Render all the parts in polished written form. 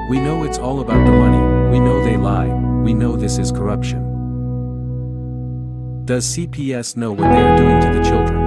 We know it's all about the money, we know they lie, we know this is corruption. Does CPS know what they are doing to the children?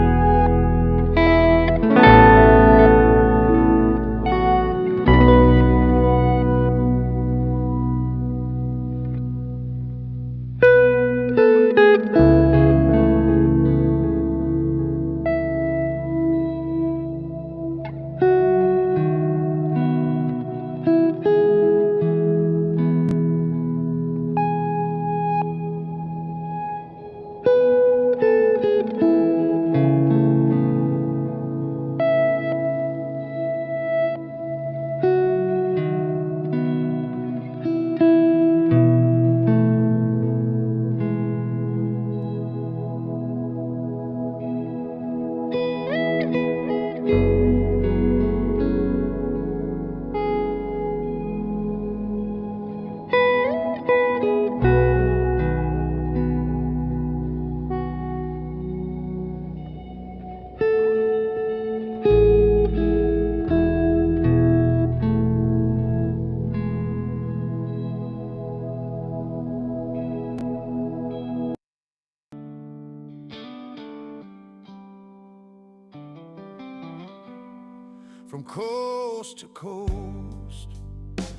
From coast to coast,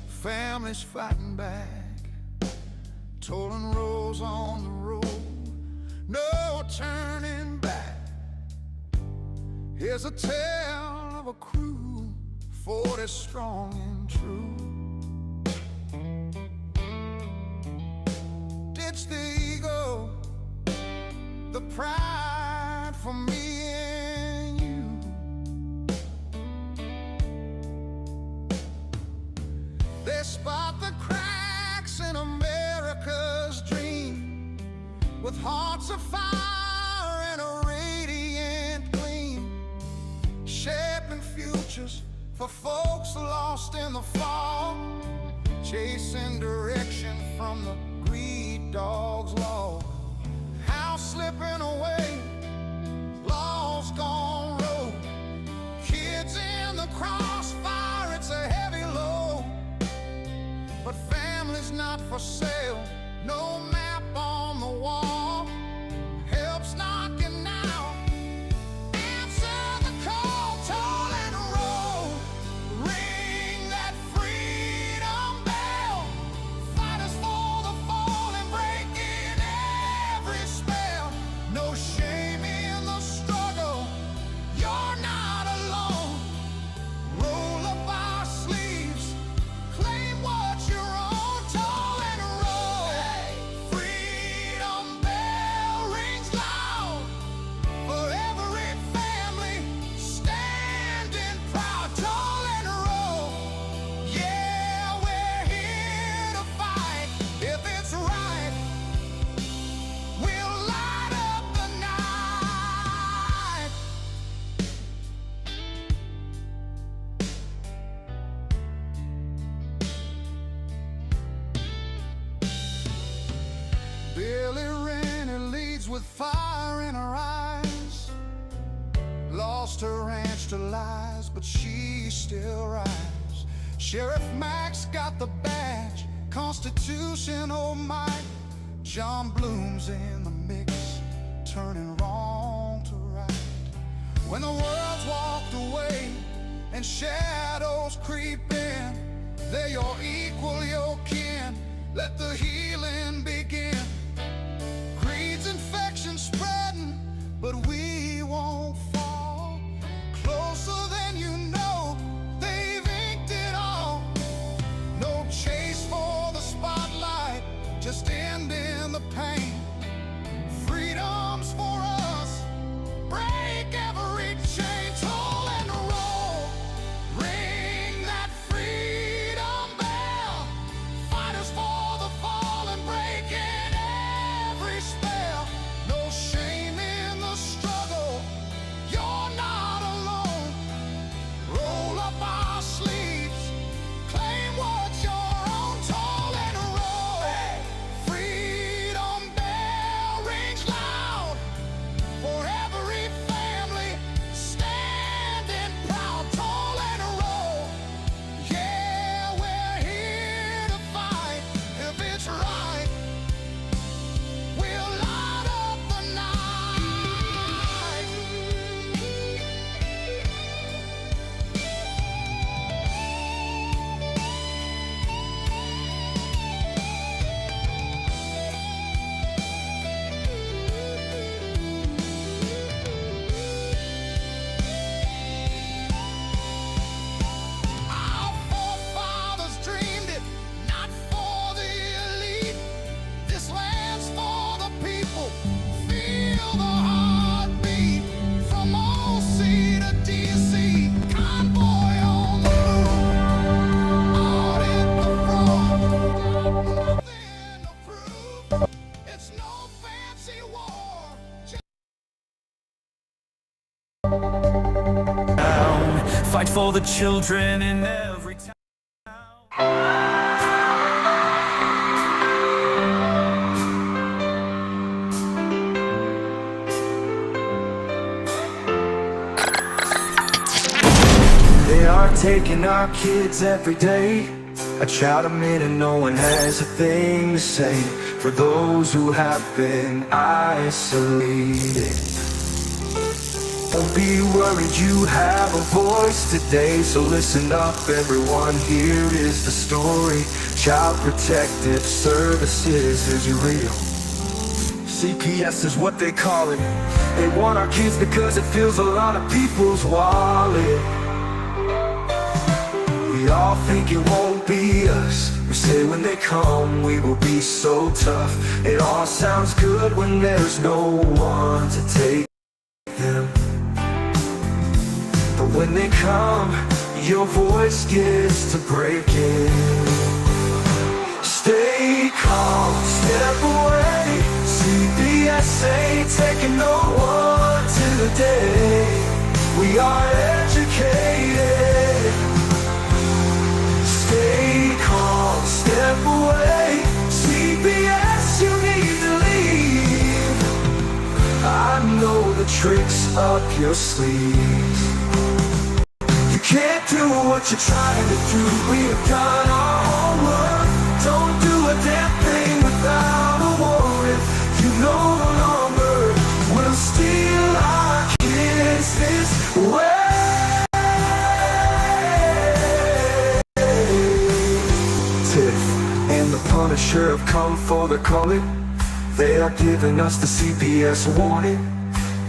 families fighting back, tolling rows on the road, no turning back. Here's a tale of a crew, 40 strong and true. Ditch the ego, the pride for me and you. They spot the cracks in America's dream, with hearts of fire and a radiant gleam, shaping futures for folks lost in the fall, chasing direction from the greed dog's law. House slipping away, laws gone rogue, kids in the crossfire, it's a heavy load. But family's not for sale, no map on the wall, help's knocking now. Answer the call, toll and roll, ring that freedom bell. Fighters for the fallen, breaking every spell. No shame in the struggle, you're not alone. Roll up our sleeves, claim what you're on, toll and roll. Hey, freedom bell rings loud for every family standing proud, toll and roll. Yeah, we're here to fight. If it's right, we'll light up the night. Billy Rennie leads with fire in her eyes, lost her ranch to lies, but she still rise. Sheriff Max got the badge, Constitution, oh my. John Bloom's in the mix, turning wrong to right. When the world's walked away and shadows creep in, they're your equal, your kin. Let the healing begin. Greed's infection spreading, but we won't fall. Closer than you know, they've inked it all. No chase for the spotlight, just ending the pain. Freedom's for us, break every chain, toll and roll, ring that freedom bell. Fighters for the fallen, break for the children in every town. They are taking our kids every day. I shout them in and no one has a thing to say. For those who have been isolated, don't be worried, you have a voice today. So listen up everyone, here is the story. Child Protective Services is real. CPS is what they call it. They want our kids because it fills a lot of people's wallet. We all think it won't be us. We say when they come we will be so tough. It all sounds good when there's no one to take them. But when they come, your voice gets to breaking. Stay calm, step away. CPS ain't taking no one today. We are educated. Stay calm, step away. CPS, you need to leave. I know the tricks up your sleeves. You can't do what you're trying to do. We have done our homework. Don't do a damn thing without a warrant. You no longer will steal our kids this way. Tiff and the Punisher have come for the calling. They are giving us the CPS warning.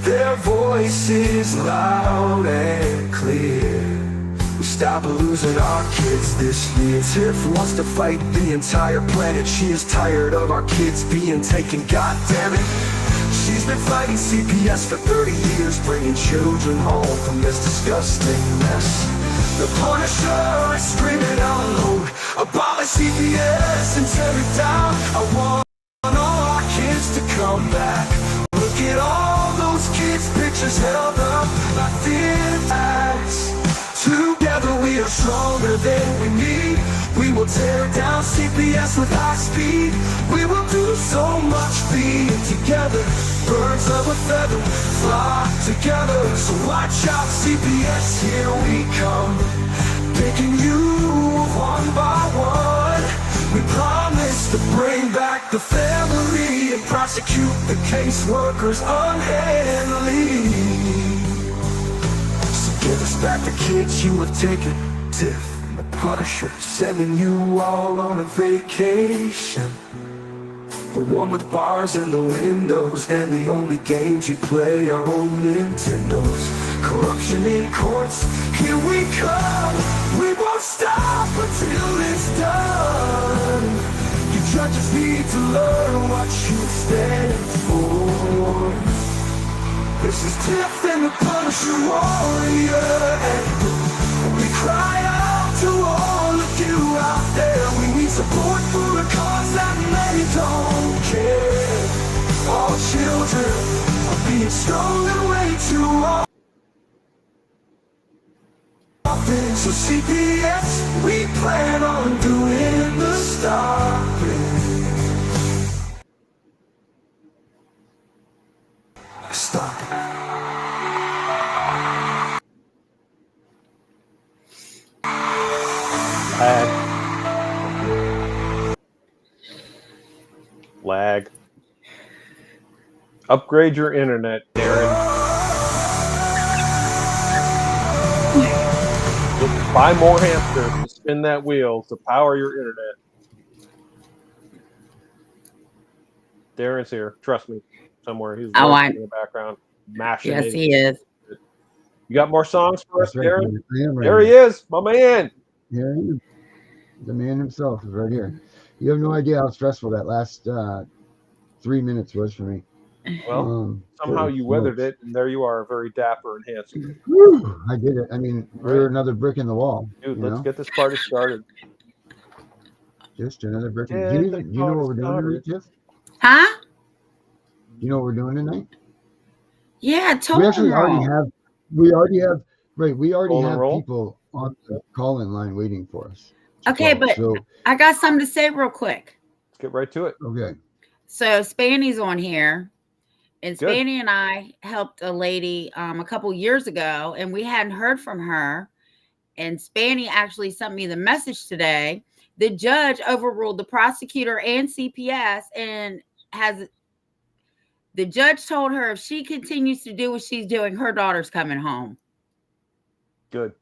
Their voice is loud and clear. We stop losing our kids this year. Tiff wants to fight the entire planet. She is tired of our kids being taken, God damn it. She's been fighting CPS for 30 years, bringing children home from this disgusting mess. The Punisher is screaming out loud, abolish CPS and tear it down. I want all our kids to come back. Look at all those kids' pictures held up like thin tags. Together we are stronger than we need. We will tear down CPS with high speed. We will do so much being together. Birds of a feather flock together. So watch out CPS, here we come. Picking you one by one. We promise to bring back the family and prosecute the caseworkers unhandily. Give us back the kids you have taken. Tiff and the Punisher sending you all on a vacation. The one with bars in the windows and the only games you play are old Nintendos. Corruption in courts, here we come. We won't stop until it's done. You judges need to learn what you stand for. This is Tiff and the Punisher warrior, and we cry out to all of you out there. We need support for a cause that many don't care. All children are being stolen away too often. So CPS, we plan on doing the stopping. Stop it. Lag. Upgrade your internet, Darren. Just buy more hamsters to spin that wheel to power your internet. Darren's here. Trust me. Somewhere. He's in the background. Mashing. Yes, he is. You got more songs for us, right, Darren? right There he is, my man. Yeah, the man himself is right here. You have no idea how stressful that last 3 minutes was for me. Well, somehow you weathered it, and there you are, very dapper and handsome. Whew, I did it. I mean, we're another brick in the wall. Dude, let's get this party started. Just another brick. Do you know what we're doing tonight, Tiff? Huh? You know what we're doing tonight? Yeah, We actually already have Right. We already Call and have roll? people on the call-in line waiting for us. Okay, call. but So, I got something to say real quick. Let's get right to it. okay. So Spanny's on here, and Good. Spanny and I helped a lady a couple years ago, and we hadn't heard from her. And Spanny actually sent me the message today. The judge overruled the prosecutor and CPS, and the judge told her if she continues to do what she's doing, her daughter's coming home. Good.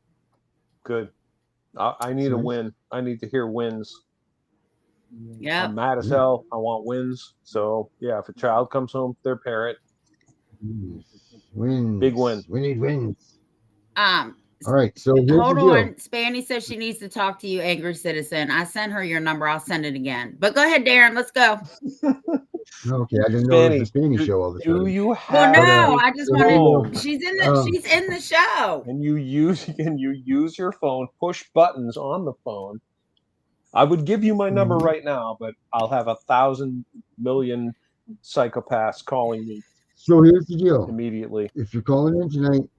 I need a win. I need to hear wins. Yeah. I'm mad as hell. I want wins. So yeah, if a child comes home with their parent, Wins. Big win. We need wins. All right. So here's hold the deal. on. Spanny says she needs to talk to you, angry citizen. I sent her your number. I'll send it again. But go ahead, Darren. Let's go. Okay, I didn't know it was a Spanny show all the time. Do you have? Well, no, I just wanted. phone? She's in the show. And you use your phone, push buttons on the phone. I would give you my number right now, but I'll have 1,000 million psychopaths calling me. So here's the deal. Immediately. If you're calling in tonight,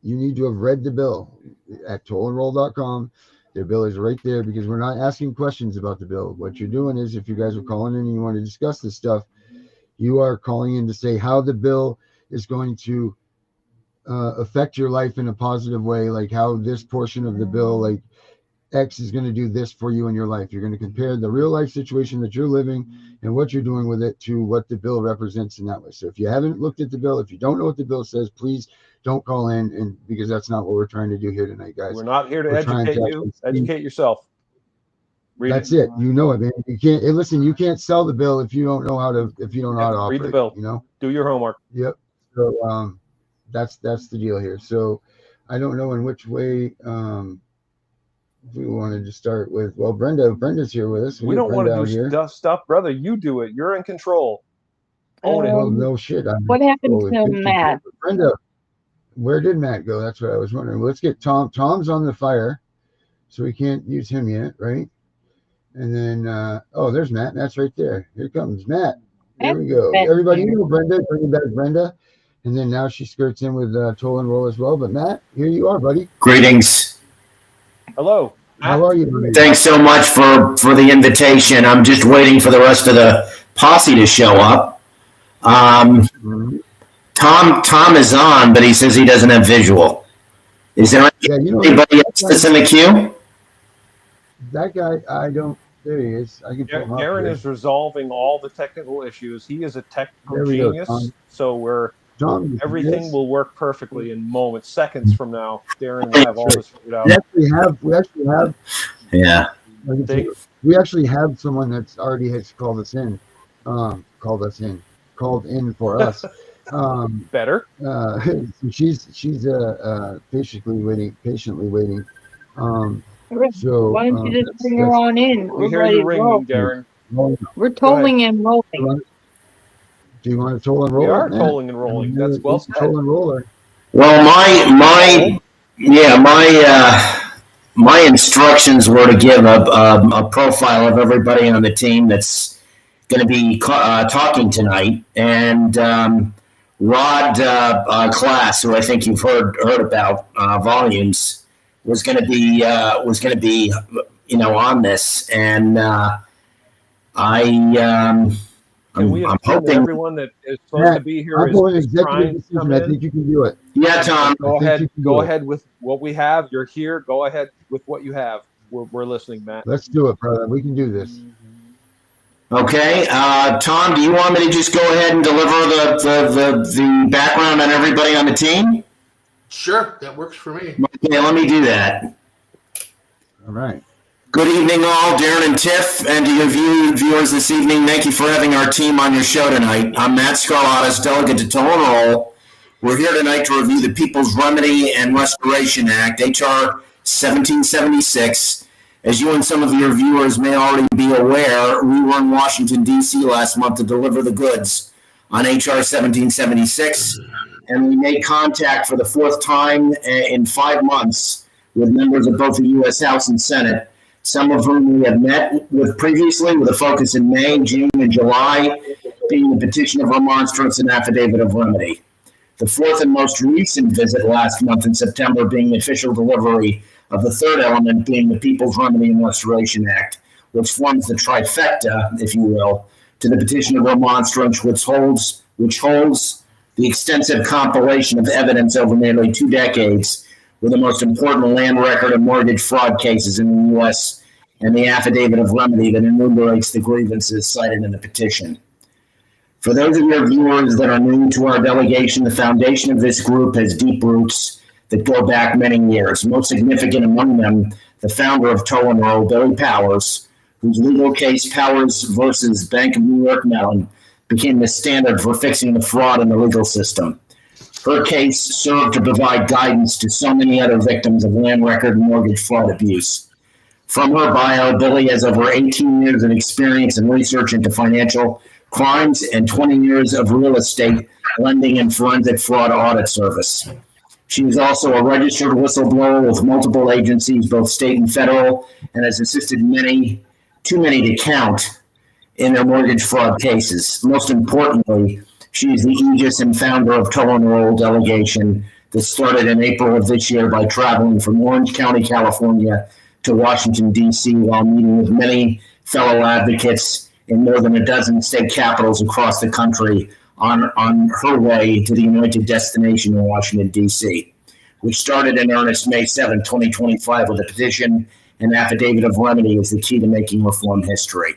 you need to have read the bill at tollandroll.com. The bill is right there because we're not asking questions about the bill. What you're doing is if you guys are calling in and you want to discuss this stuff, you are calling in to say how the bill is going to affect your life in a positive way, like how this portion of the bill, like X is going to do this for you in your life. You're going to compare the real life situation that you're living and what you're doing with it to what the bill represents in that way. So if you haven't looked at the bill, if you don't know what the bill says, please don't call in, and because that's not what we're trying to do here tonight, guys. We're not here to educate you. Educate yourself. That's it. You know it, man. You can't listen. You can't sell the bill if you don't know how to. If you don't know how to operate. Read the bill. You know. Do your homework. Yep. So that's the deal here. So I don't know in which way we wanted to start with. Well, Brenda's here with us. We don't want to do stuff, brother. You do it. You're in control. Own it. Well, no shit. What happened to Matt? Brenda, where did Matt go? That's what I was wondering. Let's get Tom. Tom's on the fire, so we can't use him yet, right? And then, there's Matt. Matt's right there. Here comes Matt. There we go. Everybody, you know Brenda. Bring back Brenda. And then now she skirts in with Toll and Roll as well. But Matt, here you are, buddy. Greetings. Hello. How are you? Thanks so much for the invitation. I'm just waiting for the rest of the posse to show up. Tom is on, but he says he doesn't have visual. Is there anybody else that's in the queue? That guy, I don't. There he is. I can pull him up. Aaron is resolving all the technical issues. He is a technical genius, so everything will work perfectly in moments, seconds from now. Darren will have all this figured out. We actually have. Yeah. We actually have someone that's already has called in for us. Better. She's patiently waiting. So why don't you just bring her on in? We hear you ringing, Darren. We're tolling and rolling. Do you want to toll and roll? We are tolling and rolling. That's well said. Toll and roller. Well, my instructions were to give a profile of everybody on the team that's going to be talking tonight, and Rod Class, who I think you've heard about volumes, was going to be on this, and I'm hoping everyone that is supposed to be here is trying to come in. I think you can do it. Yeah, Tom. Go ahead with what we have. You're here. Go ahead with what you have. We're listening, Matt. Let's do it, brother. We can do this. Okay, Tom, do you want me to just go ahead and deliver the background on everybody on the team? Sure, that works for me. Okay, let me do that. All right. Good evening, all. Darren and Tiff, and to your viewers this evening, thank you for having our team on your show tonight. I'm Matt Scarlatus, delegate to Toll and Roll. We're here tonight to review the People's Remedy and Restoration Act, H.R. 1776. As you and some of your viewers may already be aware, we were in Washington, D.C. last month to deliver the goods on H.R. 1776, and we made contact for the fourth time in 5 months with members of both the U.S. House and Senate, some of whom we have met with previously with a focus in May, June, and July, being the petition of remonstrance and affidavit of remedy. The fourth and most recent visit last month in September being the official delivery of the third element being the People's Remedy and Restoration Act, which forms the trifecta, if you will, to the petition of remonstrance, which holds the extensive compilation of evidence over nearly 2 decades with the most important land record and mortgage fraud cases in the U.S. and the affidavit of remedy that enumerates the grievances cited in the petition. For those of your viewers that are new to our delegation, the foundation of this group has deep roots that go back many years. Most significant among them, the founder of Toll and Roll, Billy Powers, whose legal case, Powers versus Bank of New York Mellon, became the standard for fixing the fraud in the legal system. Her case served to provide guidance to so many other victims of land record and mortgage fraud abuse. From her bio, Billy has over 18 years of experience in research into financial crimes and 20 years of real estate lending and forensic fraud audit service. She is also a registered whistleblower with multiple agencies, both state and federal, and has assisted many, too many to count, in their mortgage fraud cases. Most importantly, she is the aegis and founder of Toll and Roll delegation that started in April of this year by traveling from Orange County, California to Washington, D.C., while meeting with many fellow advocates in more than a dozen state capitals across the country on her way to the anointed destination in Washington, D.C., which started in earnest May 7, 2025, with a petition and affidavit of remedy as the key to making reform history.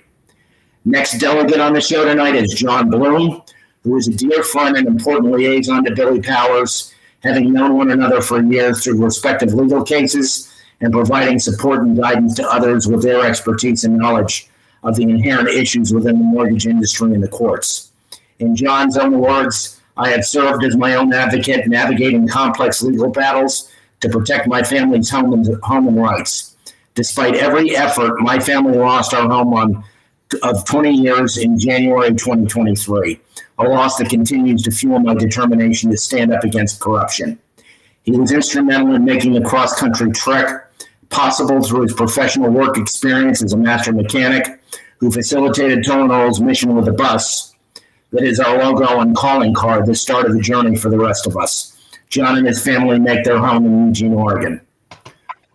Next delegate on the show tonight is John Bloom, who is a dear friend and important liaison to Billy Powers, having known one another for years through respective legal cases and providing support and guidance to others with their expertise and knowledge of the inherent issues within the mortgage industry and the courts. In John's own words, I had served as my own advocate, navigating complex legal battles to protect my family's home and rights. Despite every effort, my family lost our home of 20 years in January 2023, a loss that continues to fuel my determination to stand up against corruption. He was instrumental in making the cross-country trek possible through his professional work experience as a master mechanic who facilitated Toll and Roll's mission with a bus that is our logo and calling card that started the journey for the rest of us. John and his family make their home in Eugene, Oregon.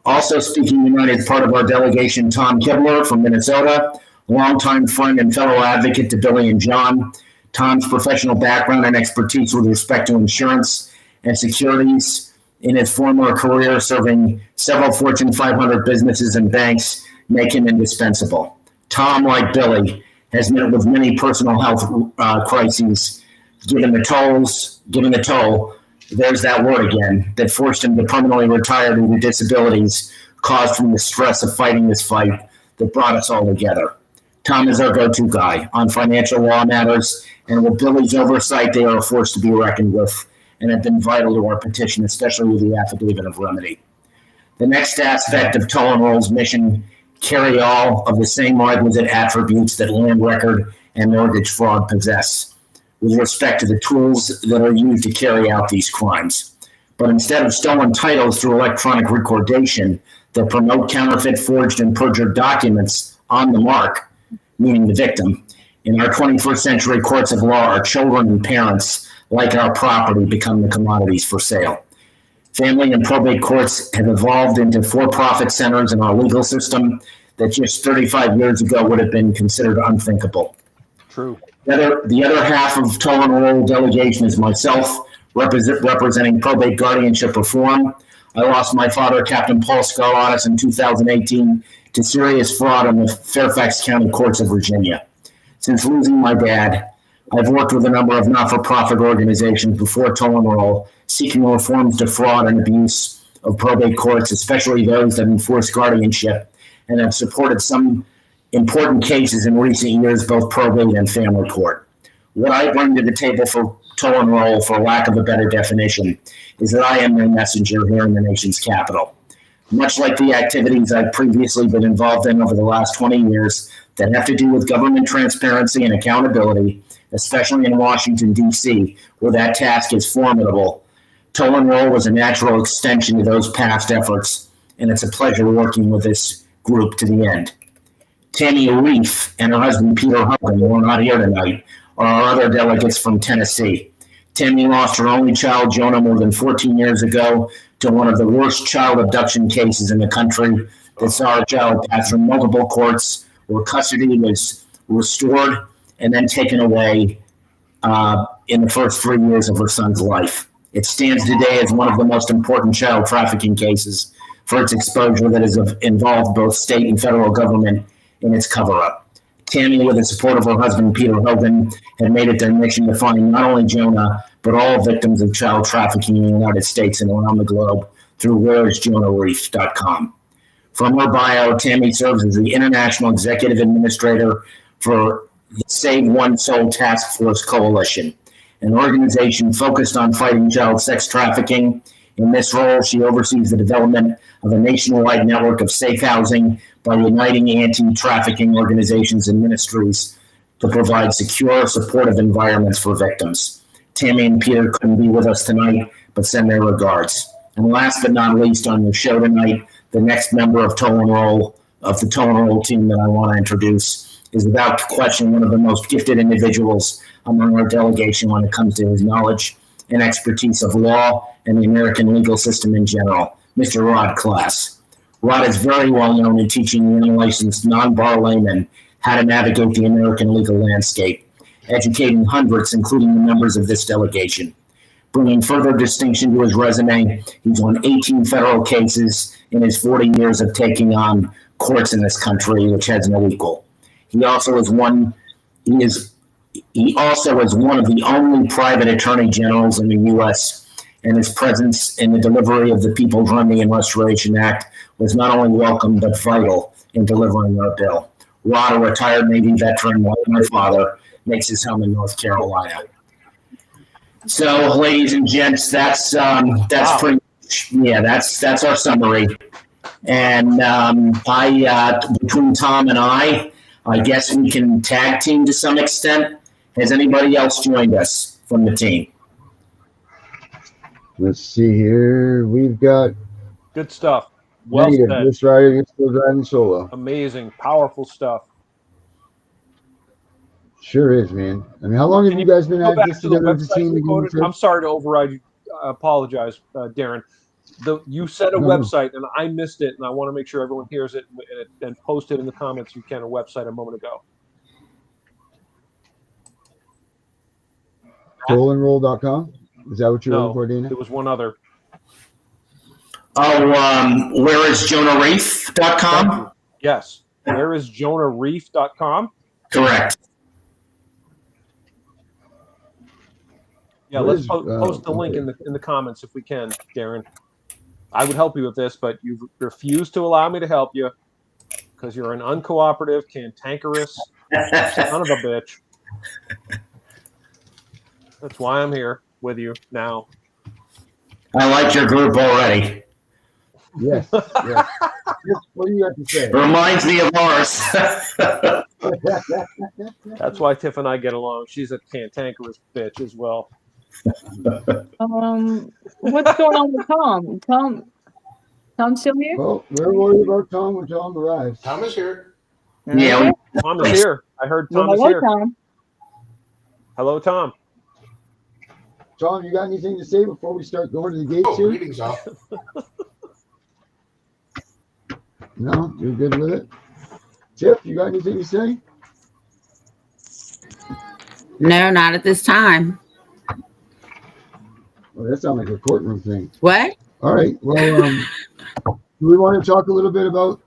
Also speaking tonight is part of our delegation, Tom Kibler from Minnesota, longtime friend and fellow advocate to Billy and John. Tom's professional background and expertise with respect to insurance and securities in his former career serving several Fortune 500 businesses and banks make him indispensable. Tom, like Billy, has met with many personal health crises, given the toll, there's that word again, that forced him to permanently retire due to disabilities caused from the stress of fighting this fight that brought us all together. Tom is our go-to guy on financial law matters, and with Billy's oversight, they are a force to be reckoned with and have been vital to our petition, especially with the affidavit of remedy. The next aspect of Toll and Roll's mission carry all of the same requisite attributes that land record and mortgage fraud possess with respect to the tools that are used to carry out these crimes. But instead of stolen titles through electronic recordation that promote counterfeit, forged, and perjured documents on the mark, meaning the victim, in our 21st century courts of law, our children and parents, like our property, become the commodities for sale. Family and probate courts have evolved into for-profit centers in our legal system that just 35 years ago would have been considered unthinkable. True. The other half of Toll and Roll delegation is myself, representing probate guardianship reform. I lost my father, Captain Paul Scarlatus, in 2018 to serious fraud in the Fairfax County courts of Virginia. Since losing my dad, I've worked with a number of not-for-profit organizations before Toll and Roll, seeking reforms to fraud and abuse of probate courts, especially those that enforce guardianship, and have supported some important cases in recent years, both probate and family court. What I bring to the table for Toll and Roll, for lack of a better definition, is that I am their messenger here in the nation's capital. Much like the activities I've previously been involved in over the last 20 years that have to do with government transparency and accountability, especially in Washington, D.C., where that task is formidable, Toll and Roll was a natural extension of those past efforts, and it's a pleasure working with this group to the end. Tammy Reef and her husband Peter Hogan, who are not here tonight, are our other delegates from Tennessee. Tammy lost her only child, Jonah, more than 14 years ago to one of the worst child abduction cases in the country that saw her child pass through multiple courts where custody was restored and then taken away in the first 3 years of her son's life. It stands today as one of the most important child trafficking cases for its exposure that has involved both state and federal government in its cover-up. Tammy, with the support of her husband, Peter Hogan, had made it their mission to find not only Jonah, but all victims of child trafficking in the United States and around the globe through whereisjonahreef.com. From her bio, Tammy serves as the International Executive Administrator for the Save One Soul Task Force Coalition, an organization focused on fighting child sex trafficking. In this role, she oversees the development of a nationwide network of safe housing by uniting anti-trafficking organizations and ministries to provide secure, supportive environments for victims. Tammy and Peter couldn't be with us tonight, but send their regards. And last but not least, on your show tonight, the next member of Toll and Roll, of the Toll and Roll team that I want to introduce, is without question one of the most gifted individuals among our delegation when it comes to his knowledge and expertise of law and the American legal system in general, Mr. Rod Class. Rod is very well known in teaching the unlicensed non-bar laymen how to navigate the American legal landscape, educating hundreds, including the members of this delegation. Bringing further distinction to his resume, he's won 18 federal cases in his 40 years of taking on courts in this country, which has no equal. He also is one of the only private attorney generals in the U.S., and his presence in the delivery of the People's Remedy and Restoration Act was not only welcome but vital in delivering our bill. Rod, a retired Navy veteran like my father, makes his home in North Carolina. So, ladies and gents, that's pretty much, that's our summary. And between Tom and I guess we can tag team to some extent. Has anybody else joined us from the team? Let's see here. We've got Good stuff. Well Native, said. This Rider, you're still driving solo. Amazing, powerful stuff. Sure is, man. I mean, how long have you guys been Go at back this to the together as a website team? we quoted? I'm sorry to override you. I apologize, Darren. You said a website, and I missed it, and I want to make sure everyone hears it and post it in the comments if you can, a website a moment ago. Tollandroll.com? Is that what you're looking for, Dana? There was one other. Whereisjonahreef.com? Yes. Whereisjonahreef.com? Correct. Yeah, let's post the link in the comments if we can, Darren. I would help you with this, but you've refused to allow me to help you because you're an uncooperative, cantankerous son of a bitch. That's why I'm here with you now. I like your group already. Yes. Yes. What do you have to say? Reminds me of ours. That's why Tiff and I get along. She's a cantankerous bitch as well. What's going on with Tom? Tom's still here? Well, we're worried about Tom when Tom arrives. Tom is here. Yeah. Tom is here. I heard Tom is Hello, here. Tom. Hello, Tom. Tom, you got anything to say before we start going to the gates here? Greetings all. No, you're good with it. Tiff, you got anything to say? No, not at this time. Well, that sounds like a courtroom thing. What? All right. Well, do we want to talk a little bit about,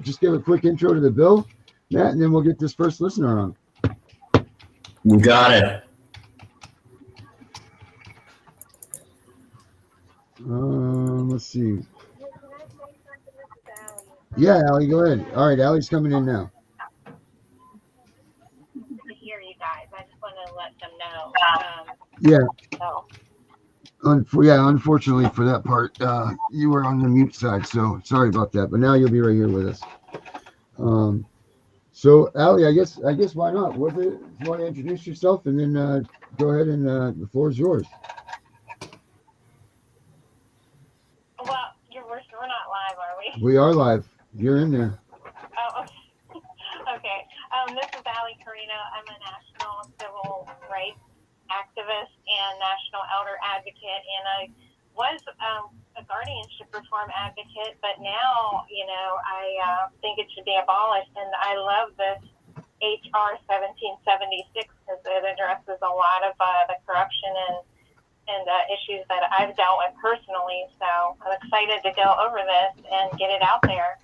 just give a quick intro to the bill, Matt, and then we'll get this first listener on. You got it. Let's see. Yeah, Allie, go ahead. All right, Allie's coming in now. To hear you guys, I just want to let them know. Unfortunately for that part, you were on the mute side, so sorry about that. But now you'll be right here with us. So, Allie, I guess why not? You want to introduce yourself and then go ahead and the floor is yours. Well, we're not live, are we? We are live. You're in there. Oh, okay. This is Allie Carino. I'm a national civil rights activist and national elder advocate, and I was a guardianship reform advocate, but now, I think it should be abolished, and I love this HR 1776 because it addresses a lot of the corruption and issues that I've dealt with personally. So I'm excited to go over this and get it out there.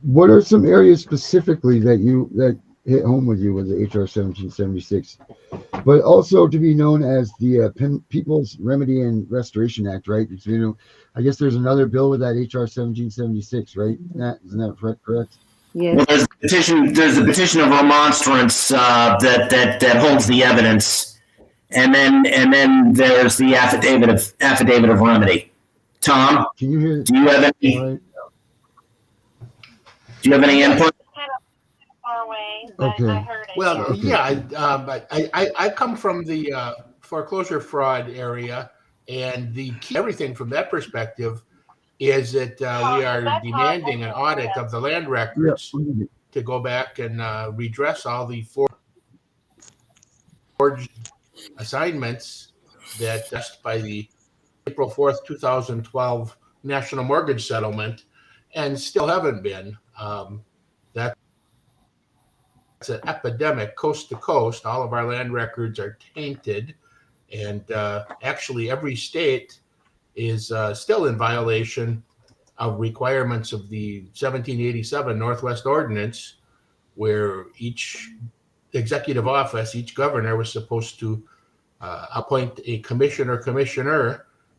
What are some areas specifically that hit home with you with the HR 1776, but also to be known as the People's Remedy and Restoration Act, right? Because, I guess there's another bill with that HR 1776, right? Isn't that correct? Yes. Well, there's a petition of remonstrance that holds the evidence, and then there's the affidavit of remedy. Tom, Can you hear? do you have any? Right. Do you have any input? Kind of far away, but Okay. I heard it. Well, Okay. yeah, I come from the foreclosure fraud area, and the key, everything from that perspective is that we are demanding an audit of the land records to go back and redress all the forged assignments that just by the April 4th, 2012 National Mortgage Settlement, and still haven't been. That's an epidemic coast to coast. All of our land records are tainted, and actually every state is still in violation of requirements of the 1787 Northwest Ordinance, where each executive office, each governor was supposed to appoint a commissioner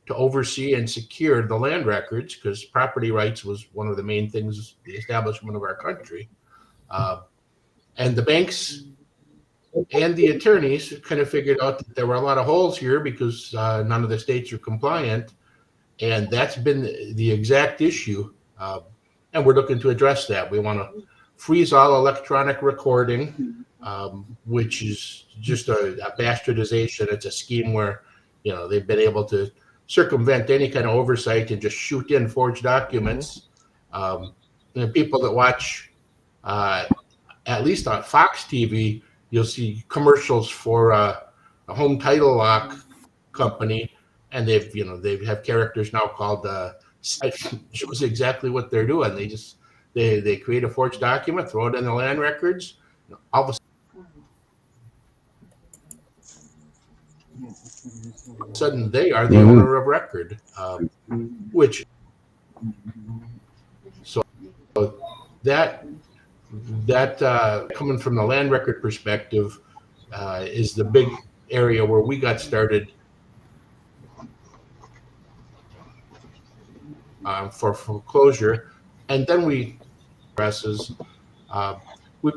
to oversee and secure the land records, because property rights was one of the main things, the establishment of our country. And the banks and the attorneys kind of figured out that there were a lot of holes here because none of the states are compliant. And that's been the exact issue. And we're looking to address that. We want to freeze all electronic recording, which is just a bastardization. It's a scheme where, they've been able to circumvent any kind of oversight and just shoot in forged documents. And people that watch, at least on Fox TV, you'll see commercials for a home title lock company, and they have characters now called shows exactly what they're doing. They create a forged document, throw it in the land records. All of a sudden, they are the owner of record, which so that coming from the land record perspective is the big area where we got started for foreclosure. And then we've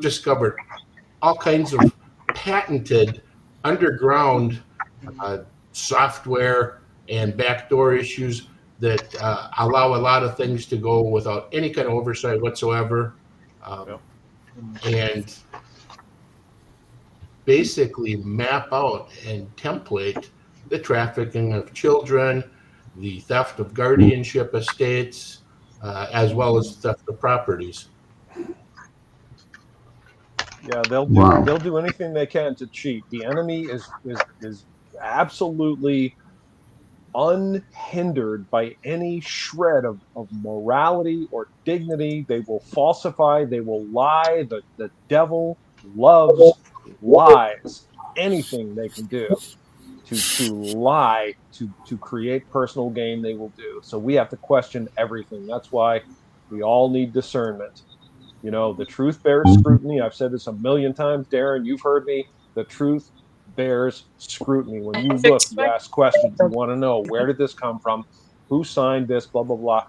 discovered all kinds of patented underground software and backdoor issues that allow a lot of things to go without any kind of oversight whatsoever. And basically map out and template the trafficking of children, the theft of guardianship estates, as well as theft of properties. Yeah, they'll do anything they can to cheat. The enemy is absolutely unhindered by any shred of morality or dignity. They will falsify, they will lie. The devil loves lies. Anything they can do to lie, to create personal gain, they will do. So we have to question everything. That's why we all need discernment. The truth bears scrutiny. I've said this a million times, Darren. You've heard me. The truth bears scrutiny. When you look, you ask questions. You want to know, where did this come from? Who signed this? Blah, blah, blah.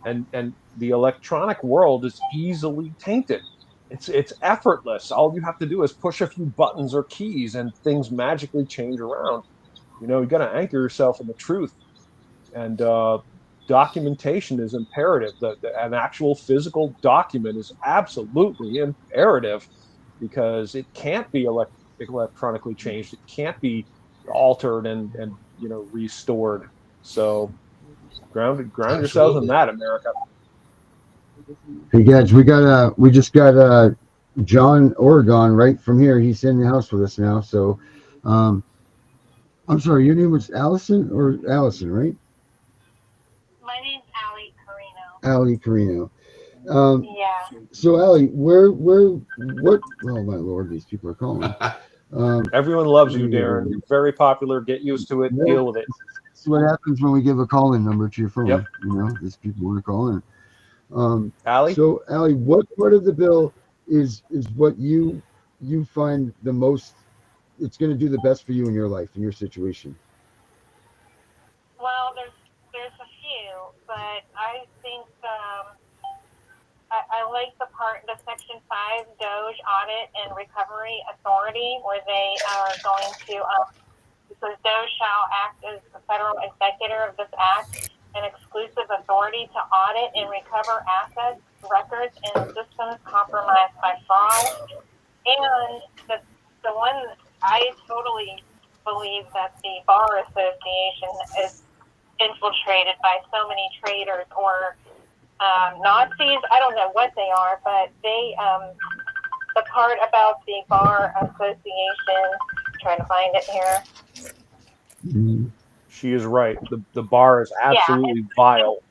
And the electronic world is easily tainted. It's effortless. All you have to do is push a few buttons or keys and things magically change around. You got to anchor yourself in the truth. And documentation is imperative. An actual physical document is absolutely imperative, because it can't be electronically changed. It can't be altered and restored. So ground yourselves in that, America. Hey guys, we just got John Oregon right from here. He's in the house with us now. So I'm sorry, your name was Allison or Allison, right? My name's Allie Carino. Allie Carino. Yeah. So Allie, what? Oh my Lord, these people are calling. Everyone loves you, Darren. You're very popular. Get used to it. Deal with it. That's what happens when we give a call-in number to your phone. Yep. You know, these people want to call in. Allie? So Allie, what part of the bill is what you find the most? It's going to do the best for you in your life, in your situation. Well, there's a few, but I think I like the Section 5 Doge Audit and Recovery Authority, where they are going to, it says Doge shall act as the federal executor of this act, an exclusive authority to audit and recover assets, records, and systems compromised by fraud. And the one I totally believe that the Bar Association is infiltrated by so many traitors or Nazis. I don't know what they are, but they, the part about the Bar Association, trying to find it here. Mm-hmm. She is right. The bar is absolutely vile.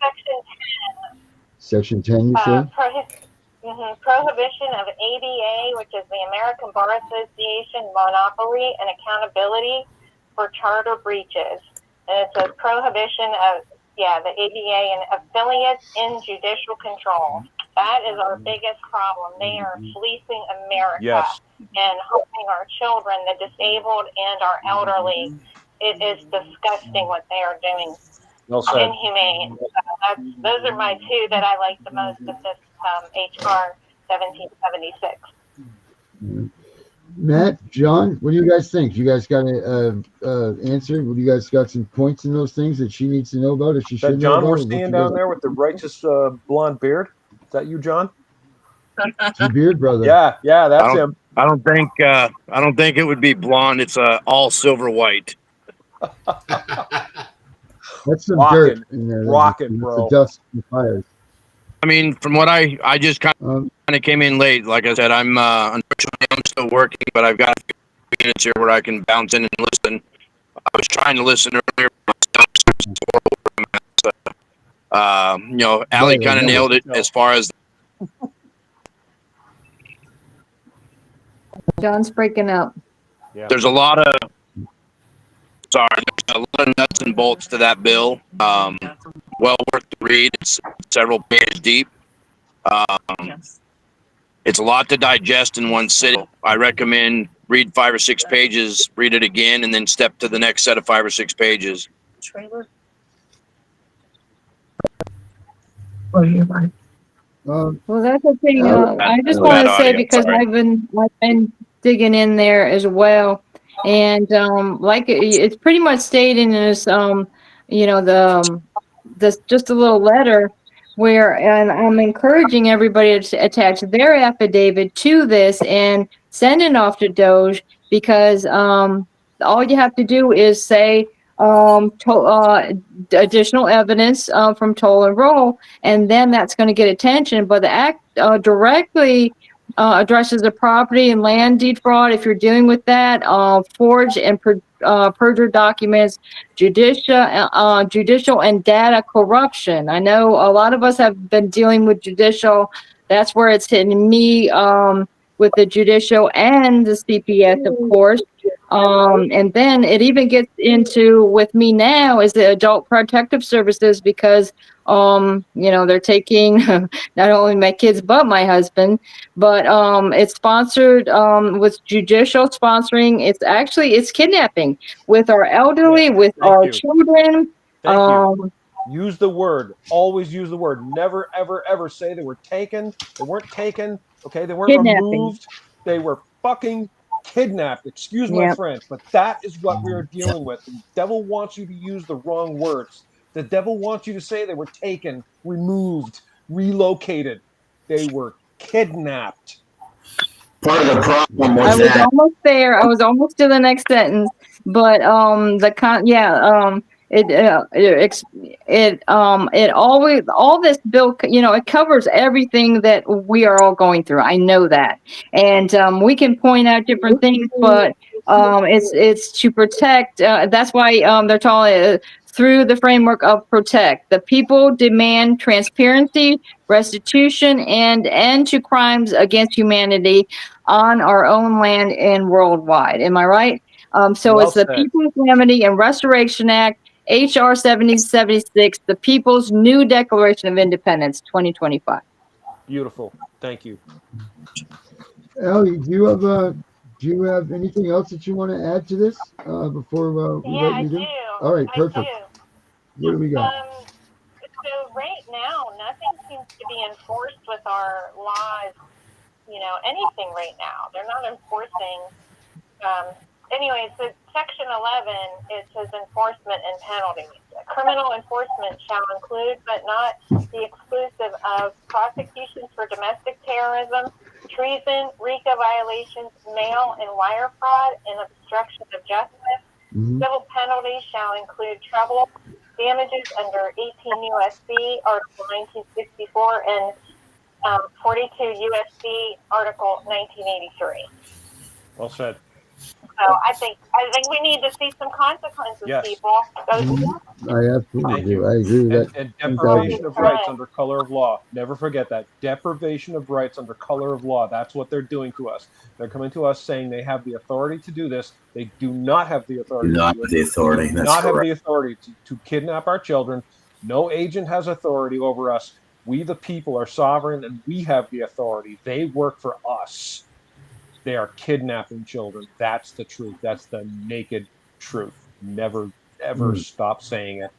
Section 10, you said? Prohibition of ABA, which is the American Bar Association, monopoly and accountability for charter breaches. And it says prohibition of, the ABA and affiliates in judicial control. That is our biggest problem. They are fleecing America and harming our children, the disabled, and our elderly. It is disgusting what they are doing. Well said. Inhumane. Those are my two that I like the most of this HR 1776. Matt, John, what do you guys think? You guys got an answer? What do you guys got some points in those things that she needs to know about, or she should know John about? we're seeing down there with the righteous blonde beard? Is that you, John? It's your beard, brother. Yeah, that's him. I don't think it would be blonde. It's all silver white. That's some Rockin', dirt in there. Rockin', bro. It's the dust and fires. I mean, from what I just kind of came in late. Like I said, unfortunately I'm still working, but I've got a few minutes here where I can bounce in and listen. I was trying to listen earlier, Allie kind of nailed it as far as. John's breaking up. Yeah. There's a lot of nuts and bolts to that bill. Well worth the read. It's several pages deep. It's a lot to digest in one sitting. I recommend read 5 or 6 pages, read it again, and then step to the next set of 5 or 6 pages. Trailer. Oh, you're right. Well, that's the thing. I just want to say, because I've been digging in there as well, and like it's pretty much stated in this, this just a little letter where, and I'm encouraging everybody to attach their affidavit to this and send it off to Doge, because all you have to do is say additional evidence from toll and roll, and then that's going to get attention. But the act directly addresses the property and land deed fraud. If you're dealing with that, forged and perjured documents, judicial and data corruption. I know a lot of us have been dealing with judicial. That's where it's hitting me with the judicial and the CPS, of course. And then it even gets into, with me now, is the adult protective services, because they're taking not only my kids but my husband. But it's sponsored with judicial sponsoring. It's kidnapping with our elderly, with our children. Use the word. Always use the word. Never, ever, ever say they were taken. They weren't taken. Okay, they weren't removed. They were fucking kidnapped. Excuse my French, but that is what we are dealing with. The devil wants you to use the wrong words. The devil wants you to say they were taken, removed, relocated. They were kidnapped. Part of the problem was I was almost there. I was almost to the next sentence, but it always, all this bill, it covers everything that we are all going through. I know that. And we can point out different things, but It's to protect. That's why they're calling it through the framework of protect. The people demand transparency, restitution, and end to crimes against humanity on our own land and worldwide. Am I right? So Well it's the said. People's Remedy and Restoration Act, HR 7076, the People's New Declaration of Independence, 2025. Beautiful. Thank you. Ellie, do you have anything else that you want to add to this before we Yeah, let I you do? do. All right, I perfect. do. What do we got? So right now, nothing seems to be enforced with our laws. Anything right now. They're not enforcing. Anyway, so Section 11, it says enforcement and penalties. Criminal enforcement shall include, but not be exclusive of, prosecutions for domestic terrorism, treason, RICO violations, mail and wire fraud, and obstruction of justice. Civil penalties shall include trouble, damages under 18 U.S.C. Article 1964 and 42 U.S.C. Article 1983. Well said. So I think we need to see some consequences, Yes. people. I absolutely Thank do. you. I agree with that. And 10,000. deprivation of rights under color of law. Never forget that. Deprivation of rights under color of law. That's what they're doing to us. They're coming to us saying they have the authority to do this. They do not have the authority Not to do it. the authority. They do That's not have correct. the authority to kidnap our children. No agent has authority over us. We, the people, are sovereign and we have the authority. They work for us. They are kidnapping children. That's the truth. That's the naked truth. Never, ever stop saying it.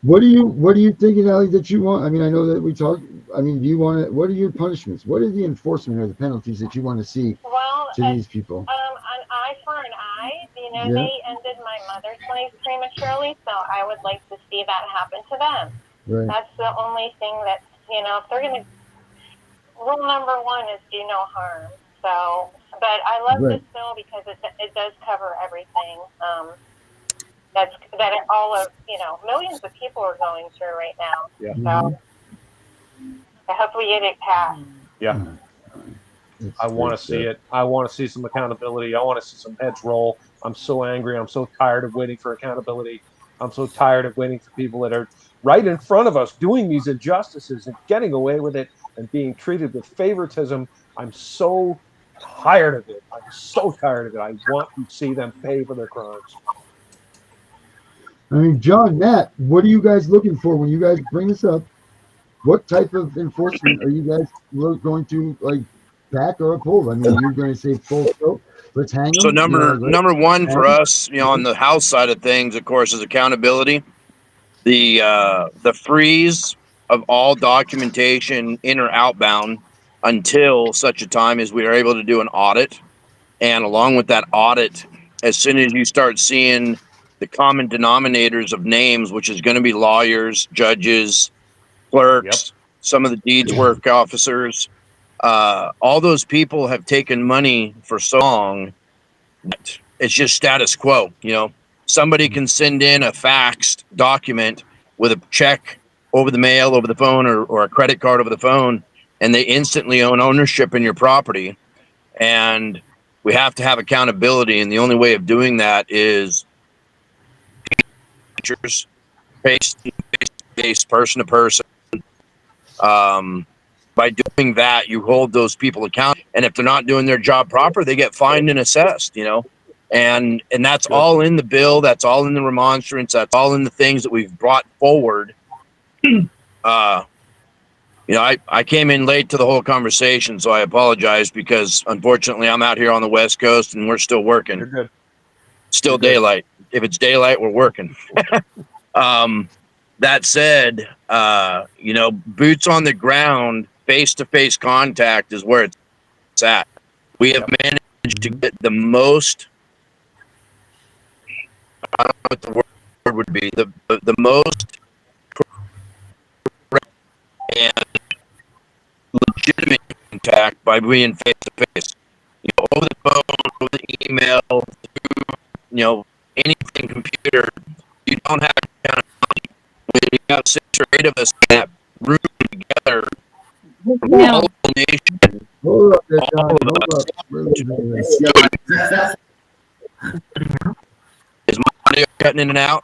What are you thinking, Ellie, that you want? I mean, I know that we talked. I mean, do you want to? What are your punishments? What are the enforcement or the penalties that you want to see to these people? An eye for an eye. Yeah. They ended my mother's life prematurely, so I would like to see that happen to them. Right. That's the only thing that, if they're going to, rule number one is do no harm. So, but I love this bill because it does cover everything. That all of, millions of people are going through right now. Yeah. So I hope we get it passed. Yeah. I want to see it. I want to see some accountability. I want to see some heads roll. I'm so angry. I'm so tired of waiting for accountability. I'm so tired of waiting for people that are right in front of us doing these injustices and getting away with it and being treated with favoritism. I'm so tired of it. I'm so tired of it. I want to see them pay for their crimes. I mean, John, Matt, what are you guys looking for when you guys bring this up? What type of enforcement are you guys going to back or uphold? I mean, you're going to say full scope. Let's hang them. So number one for us, on the House side of things, of course, is accountability. The freeze of all documentation in or outbound until such a time as we are able to do an audit. And along with that audit, as soon as you start seeing the common denominators of names, which is going to be lawyers, judges, clerks, some of the deeds work officers, all those people have taken money for so long that it's just status quo. Somebody can send in a faxed document with a check over the mail, over the phone, or a credit card over the phone, and they instantly own ownership in your property. And we have to have accountability, and the only way of doing that is features, face-to-face, person to person. By doing that, you hold those people accountable, and if they're not doing their job proper, they get fined and assessed. And that's all in the bill. That's all in the remonstrance. That's all in the things that we've brought forward. I came in late to the whole conversation, so I apologize because unfortunately I'm out here on the West Coast and we're still working. You're good. Still You're good. daylight. If it's daylight, we're working. That said, boots on the ground, face-to-face contact is where it's at. We have managed to get the most, I don't know what the word would be, the most and legitimate contact by being face-to-face. Over the phone, over the email, through, anything computer, you don't have accountability. When you have 6 or 8 of us in that room together, all of the nation, Hold up there, John. all of Hold us, up. Is my audio cutting in and out?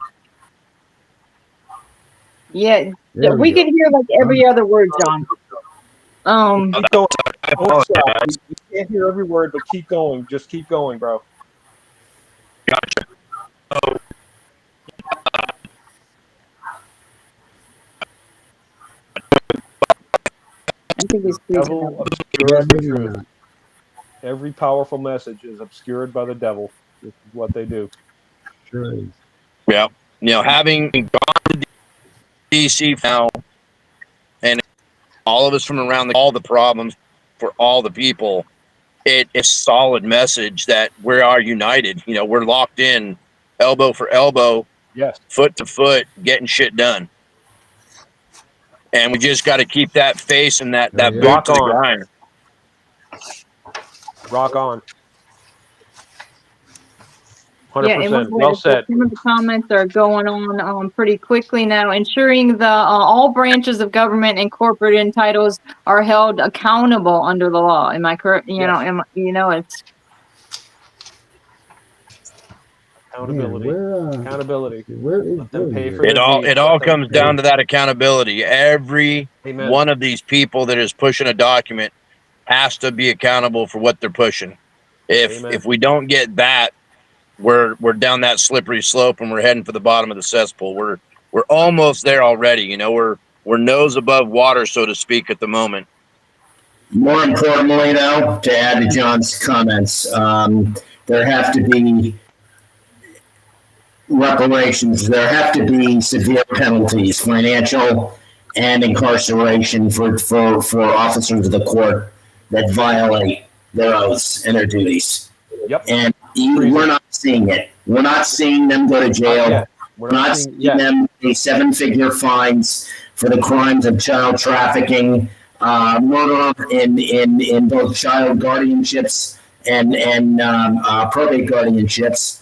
Yeah, There we we go. can hear like every other word, John. Keep going. I Don't stop. apologize. We can't hear every word, but keep going. Just keep going, bro. Gotcha. So, I think he's freezing Devil up. obscures the maybe truth. not. Every powerful message is obscured by the devil. This is what they do. Sure is. yeah, having gone to DC now, and all of us from around all the problems for all the people, it's a solid message that we are united. We're locked in, elbow for elbow, Yes. foot to foot, getting shit done. And we just got to keep that face and that Yeah. boot Rock to the on. grind. Rock on. Yeah, and 100%. Well said. some of the comments are going on pretty quickly now. Ensuring the all branches of government and corporate entitles are held accountable under the law. Am I correct? It's Accountability. Man, Accountability. where is Let them Billy pay here? for their deeds. It Let all them comes pay. down to that accountability. Every Amen. one of these people that is pushing a document has to be accountable for what they're pushing. If Amen. we don't get that, we're down that slippery slope and we're heading for the bottom of the cesspool. We're almost there already. We're nose above water, so to speak, at the moment. More importantly, though, to add to John's comments, there have to be reparations. There have to be severe penalties, financial and incarceration for officers of the court that violate their oaths and their duties. Yep. And we're not seeing it. We're not seeing them go to jail. We're not seeing them pay 7-figure fines for the crimes of child trafficking, murder in both child guardianships and probate guardianships.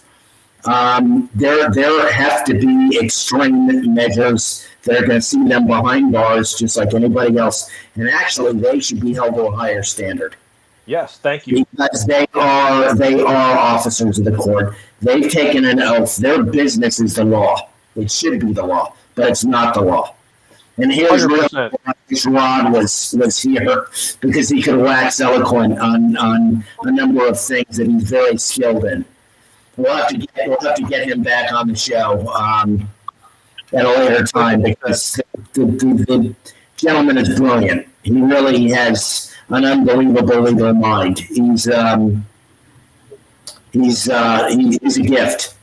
There have to be extreme measures that are going to see them behind bars, just like anybody else. And actually, they should be held to a higher standard. Yes, thank you. Because they are officers of the court. They've taken an oath. Their business is the law. It should be the law, but it's not the law. And here's where Rod was here, because he could wax eloquent on a number of things that he's very skilled in. We'll have to get him back on the show at a later time, because the gentleman is brilliant. He really has an unbelievable legal mind. He's a gift.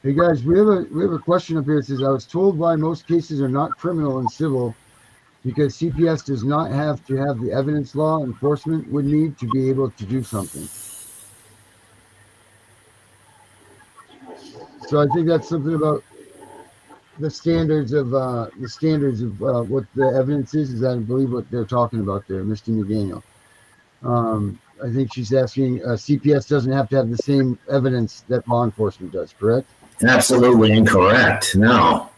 Hey guys, we have a question up here. It says, I was told why most cases are not criminal and civil because CPS does not have to have the evidence law enforcement would need to be able to do something. So I think that's something about the standards of what the evidence is that I believe what they're talking about there, Mr. McDaniel. I think she's asking CPS doesn't have to have the same evidence that law enforcement does, correct? Absolutely incorrect. No.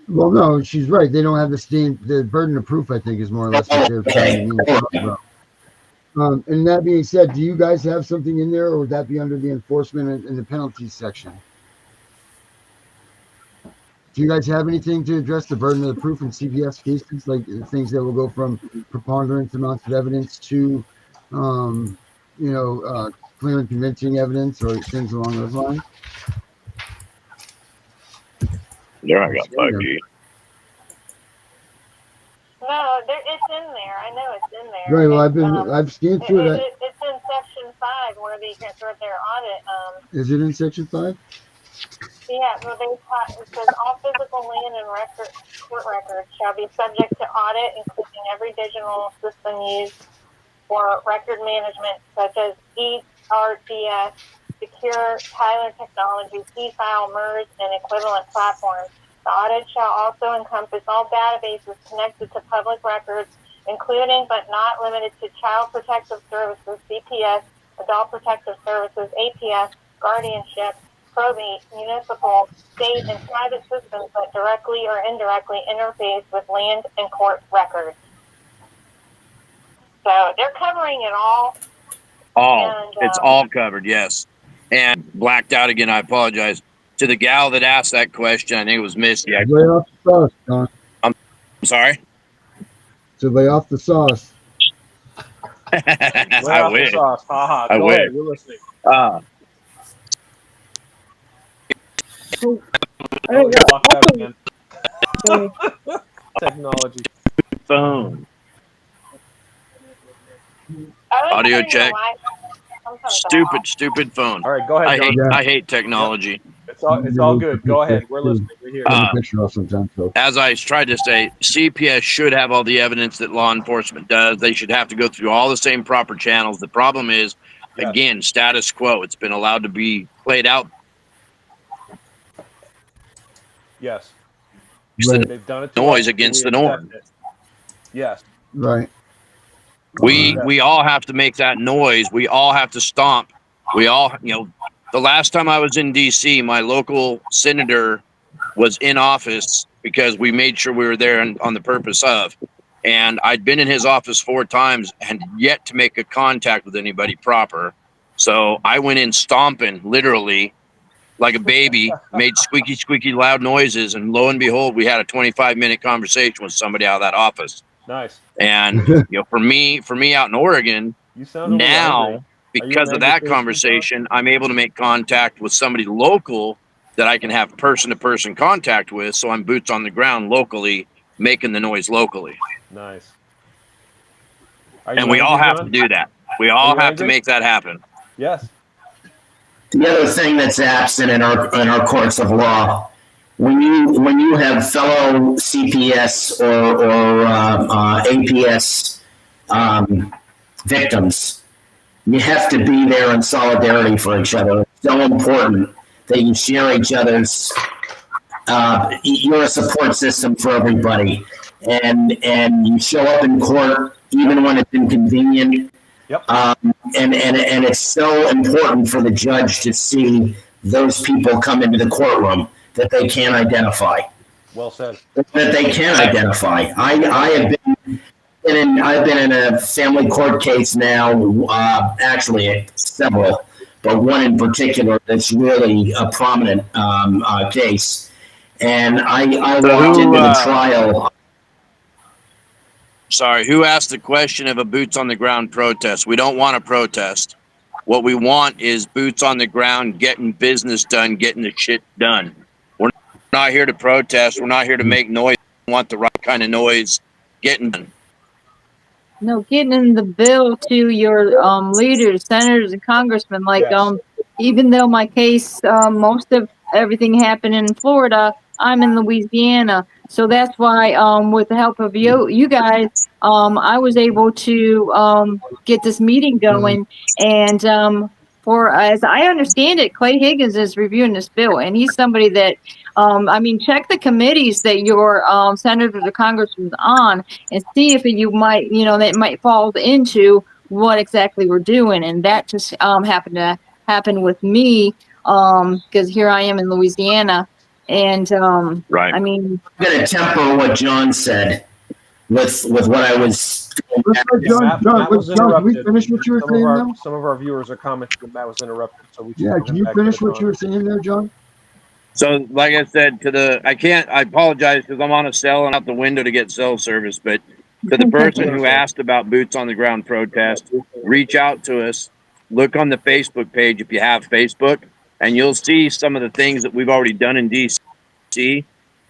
Well, no, she's right. They don't have the burden of proof, I think, is more or less what they're trying to mean. And that being said, do you guys have something in there, or would that be under the enforcement and the penalties section? Do you guys have anything to address the burden of the proof in CPS cases, like things that will go from preponderance amounts of evidence to, clear and convincing evidence or things along those lines? There, I got 5G. No, it's in there. I know it's in there. Right. Well, I've scanned through it. It's in section 5 where they can start their audit. Is it in section 5? Yeah, well, it says all physical land and court records shall be subject to audit, including every digital system used for record management, such as eRDS, Secure, Tyler Technologies, eFile, MERS, and equivalent platforms. The audit shall also encompass all databases connected to public records, including but not limited to Child Protective Services, CPS, Adult Protective Services, APS, guardianship, probate, municipal, state, and private systems that directly or indirectly interface with land and court records. So they're covering it all. All it's all covered, yes. And blacked out again. I apologize to the gal that asked that question. I think it was Misty. Lay off the sauce, John. I'm sorry. So lay off the sauce. Lay off the sauce. Ha ha. Go ahead. We're listening. Walked out again. Technology. Phone. Audio check. Stupid phone. All right, go ahead, John. I hate technology. It's all good. Go ahead. We're listening. We're here. As I tried to say, CPS should have all the evidence that law enforcement does. They should have to go through all the same proper channels. The problem is, again, status quo. It's been allowed to be played out. Yes. Right. They've done it. Noise against the norm. Yes. Right. We all have to make that noise. We all have to stomp. We all, the last time I was in DC, my local senator was in office because we made sure we were there on the purpose of. And I'd been in his office 4 times and yet to make a contact with anybody proper. So I went in stomping, literally, like a baby, made squeaky, squeaky loud noises. And lo and behold, we had a 25-minute conversation with somebody out of that office. Nice. And, for me out in Oregon, now, because of that conversation, I'm able to make contact with somebody local that I can have person-to-person contact with. So I'm boots on the ground locally, making the noise locally. Nice. And we all have to do that. We all have to make that happen. Yes. The other thing that's absent in our courts of law, when you have fellow CPS or APS victims, you have to be there in solidarity for each other. It's so important that you share each other's. You're a support system for everybody, and you show up in court even when it's inconvenient. Yep. And it's so important for the judge to see those people come into the courtroom that they can identify. Well said. That they can identify. I've been in a family court case now, actually several, but one in particular that's really a prominent case. And I walked into the trial. Sorry, who asked the question of a boots on the ground protest? We don't want a protest. What we want is boots on the ground, getting business done, getting the shit done. We're not here to protest. We're not here to make noise. We want the right kind of noise getting done. No, getting in the bill to your leaders, senators, and congressmen. Like, even though my case, most of everything happened in Florida, I'm in Louisiana. So that's why, with the help of you guys, I was able to get this meeting going. And as I understand it, Clay Higgins is reviewing this bill, and he's somebody that, check the committees that your senators or congressmen on, and see if you might, that might fall into what exactly we're doing. And that just happened to happen with me, because here I am in Louisiana. And right. I'm going to temper what John said with what I was. John, can we finish what you were saying now? Some of our viewers are commenting that Matt was interrupted. So we can you finish what you were saying there, John? So, like I said, I apologize because I'm on a cell and out the window to get cell service. But to the person who asked about boots on the ground protest, reach out to us. Look on the Facebook page if you have Facebook, and you'll see some of the things that we've already done in DC.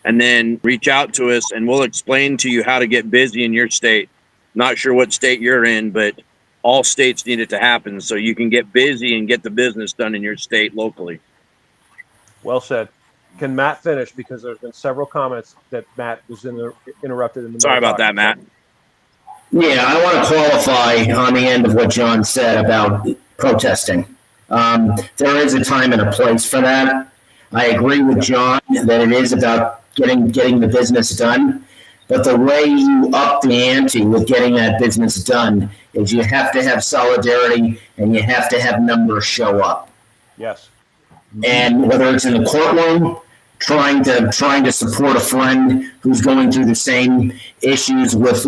And then reach out to us, and we'll explain to you how to get busy in your state. Not sure what state you're in, but all states need it to happen so you can get busy and get the business done in your state locally. Well said. Can Matt finish? Because there's been several comments that Matt was interrupted in the. Sorry about that, Matt. Yeah, I want to qualify on the end of what John said about protesting. There is a time and a place for that. I agree with John that it is about getting the business done. But the way you up the ante with getting that business done is you have to have solidarity and you have to have numbers show up. Yes. And whether it's in the courtroom, trying to support a friend who's going through the same issues with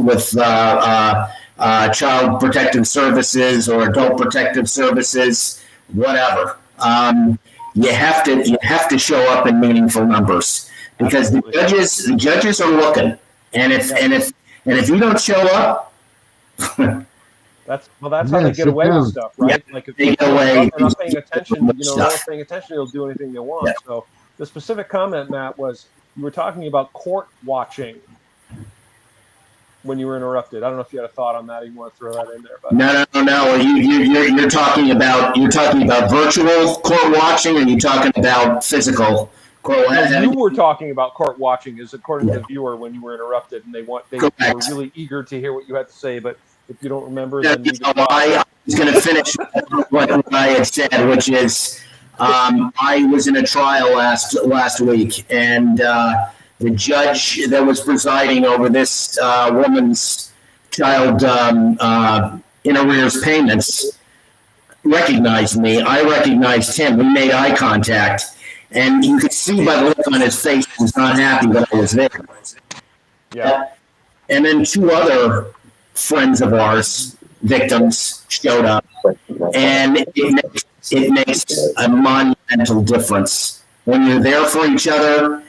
child protective services or adult protective services, whatever. You have to show up in meaningful numbers because the judges are looking, and if you don't show up, that's how they get away with stuff, right? Like if they get people away. are not paying attention, no Stuff. one's paying attention, they'll do anything they want. So the specific comment, Matt, was you were talking about court watching when you were interrupted. I don't know if you had a thought on that. You want to throw that in there? But. No. You're talking about virtual court watching, or you talking about physical court watching? You were talking about court watching, is according to the viewer when you were interrupted, and they were really eager to hear what you had to say. But if you don't remember, then I was going to finish what I had said, which is I was in a trial last week, and the judge that was presiding over this woman's child in arrears payments recognized me. I recognized him. We made eye contact, and you could see by the look on his face he was not happy that I was there. Yeah. And then two other friends of ours, victims, showed up, and it makes a monumental difference when you're there for each other.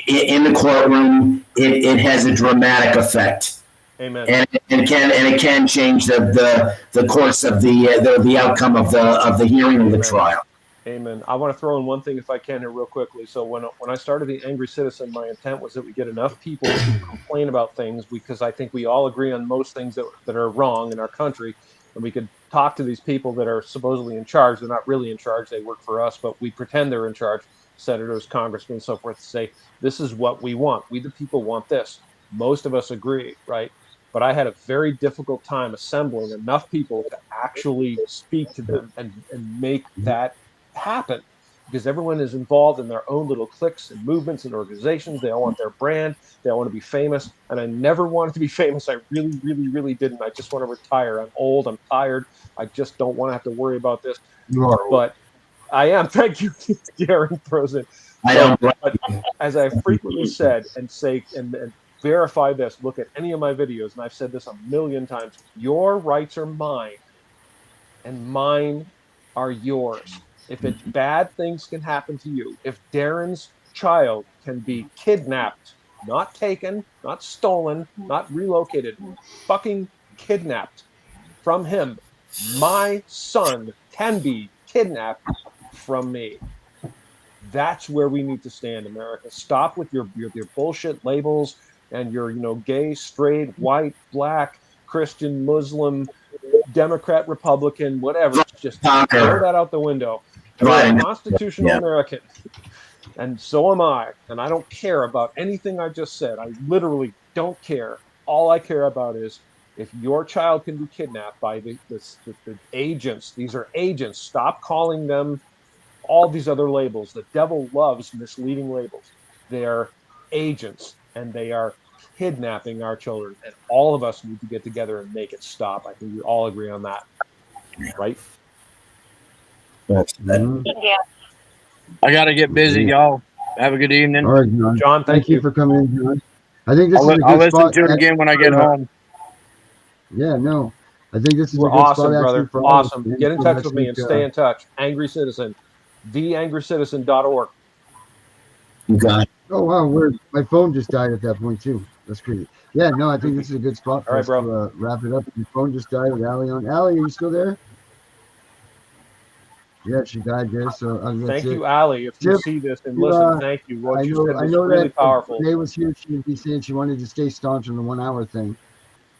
In the courtroom, it has a dramatic effect. Amen. And it can change the course of the outcome of the hearing of the trial. Amen. I want to throw in one thing if I can here real quickly. So when I started the Angry Citizen, my intent was that we get enough people to complain about things because I think we all agree on most things that are wrong in our country, and we could talk to these people that are supposedly in charge. They're not really in charge. They work for us, but we pretend they're in charge. Senators, congressmen, and so forth, to say, this is what we want. We, the people, want this. Most of us agree, right? But I had a very difficult time assembling enough people to actually speak to them and make that happen, because everyone is involved in their own little cliques and movements and organizations. They all want their brand. They all want to be famous. And I never wanted to be famous. I really, really, really didn't. I just want to retire. I'm old. I'm tired. I just don't want to have to worry about this. You are. But I am. Thank you, Darren throws it. But as I frequently said and say and verify this, look at any of my videos, and I've said this a million times, your rights are mine and mine are yours. If it's bad, things can happen to you. If Darren's child can be kidnapped, not taken, not stolen, not relocated, fucking kidnapped from him, my son can be kidnapped from me. That's where we need to stand, America. Stop with your bullshit labels and your gay, straight, white, black, Christian, Muslim, Democrat, Republican, whatever. Just throw that out the window. You're a constitutional American, and so am I. And I don't care about anything I just said. I literally don't care. All I care about is if your child can be kidnapped by the agents. These are agents. Stop calling them all these other labels. The devil loves misleading labels. They're agents, and they are kidnapping our children. And all of us need to get together and make it stop. I think we all agree on that, right? Yeah. I got to get busy, y'all. Have a good evening. All right, John, thank you for coming in, John. I think this is a good I'll listen spot to it again when I get home. Yeah, no. I think this is We're a good awesome, spot brother. for all of us. Awesome. Get in touch with me and stay in touch. Angry Citizen. TheAngryCitizen.org. You got it. Oh, wow. My phone just died at that point, too. That's crazy. Yeah, no, I think this is a good spot for us to wrap it up. Your phone just died with Allie on. Allie, are you still there? Yeah, she died there. So thank you, Allie. If you see this and listen, thank you. What you said was really powerful. Today was here. She would be saying she wanted to stay staunch on the 1 hour thing.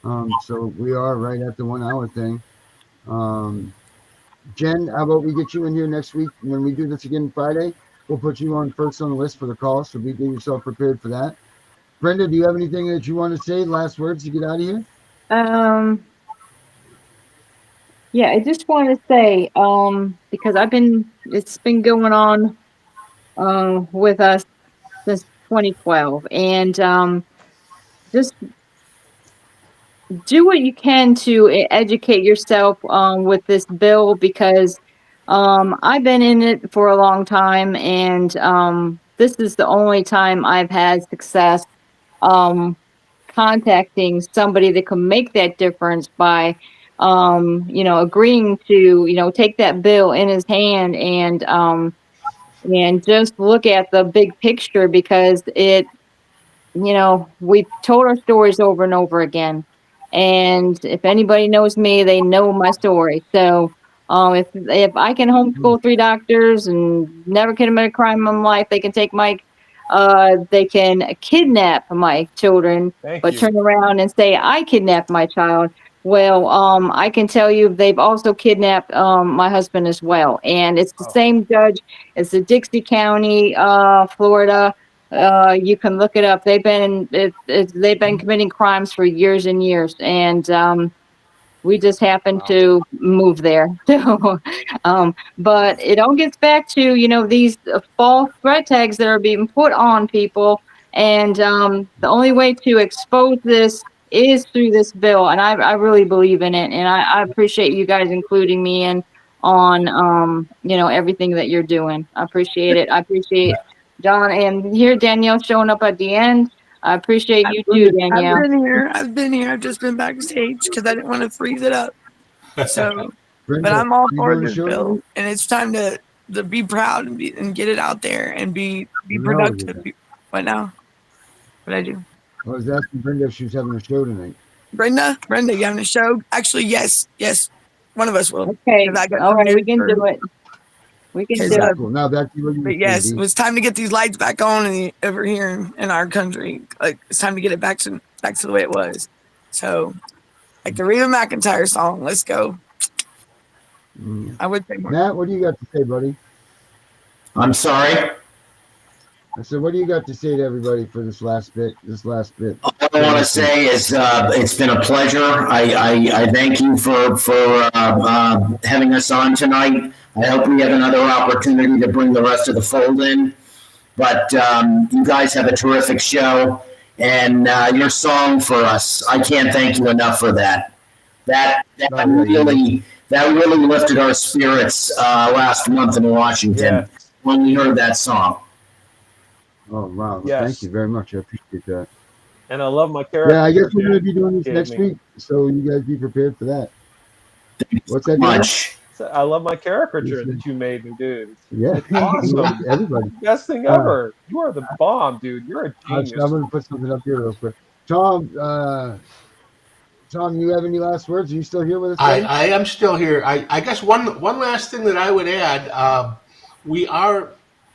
So we are right at the 1 hour thing. Jen, how about we get you in here next week when we do this again Friday? We'll put you on first on the list for the call, so get yourself prepared for that. Brenda, do you have anything that you want to say? Last words to get out of here? Yeah, I just want to say, because it's been going on with us since 2012, and just do what you can to educate yourself with this bill, because I've been in it for a long time, and this is the only time I've had success contacting somebody that can make that difference by, agreeing to, take that bill in his hand and just look at the big picture, because we've told our stories over and over again. And if anybody knows me, they know my story. So if I can homeschool 3 doctors and never commit a crime in my life, they can take they can kidnap my children, Thank but you. turn around and say I kidnapped my child. Well, I can tell you they've also kidnapped my husband as well. And it's the same judge. It's the Dixie County, Florida. You can look it up. They've been committing crimes for years and years, and we just happen to move there. So, but it all gets back to these false threat tags that are being put on people, and the only way to expose this is through this bill, and I really believe in it, and I appreciate you guys including me in on everything that you're doing. I appreciate it. I appreciate John, and here Danielle showing up at the end. I appreciate you too, Danielle. I've been here. I've just been backstage because I didn't want to freeze it up. So, but I'm all for this bill, and it's time to be proud and get it out there and be productive. What now? What I do? I was asking Brenda if she was having a show tonight. Brenda, you having a show? Actually, yes. One of us will. Okay. All right, we can do it. We can do it. Cool. Now back to what you were But yes, saying, it was time to get these lights back on over here in our country. Like, it's time to get it back to the way it was. So, like the Reba McEntire song, let's go. I would say more. Matt, what do you got to say, buddy? I'm sorry. I said, what do you got to say to everybody for this last bit? All I want to say is it's been a pleasure. I thank you for having us on tonight. I hope we have another opportunity to bring the rest of the fold in. But you guys have a terrific show, and your song for us, I can't thank you enough for that. That really lifted our spirits last month in Washington when we heard that song. Oh, wow. Yes. Thank you very much. I appreciate that. And I love my character. Yeah, I guess we're going to be doing this next week, so you guys be prepared for that. What's that? Much. I love my caricature that you made me, dude. Yeah. It's awesome. Everybody. Best thing ever. You are the bomb, dude. You're a genius. I'm going to put something up here real quick. Tom, you have any last words? Are you still here with us? I am still here. I guess one last thing that I would add, we are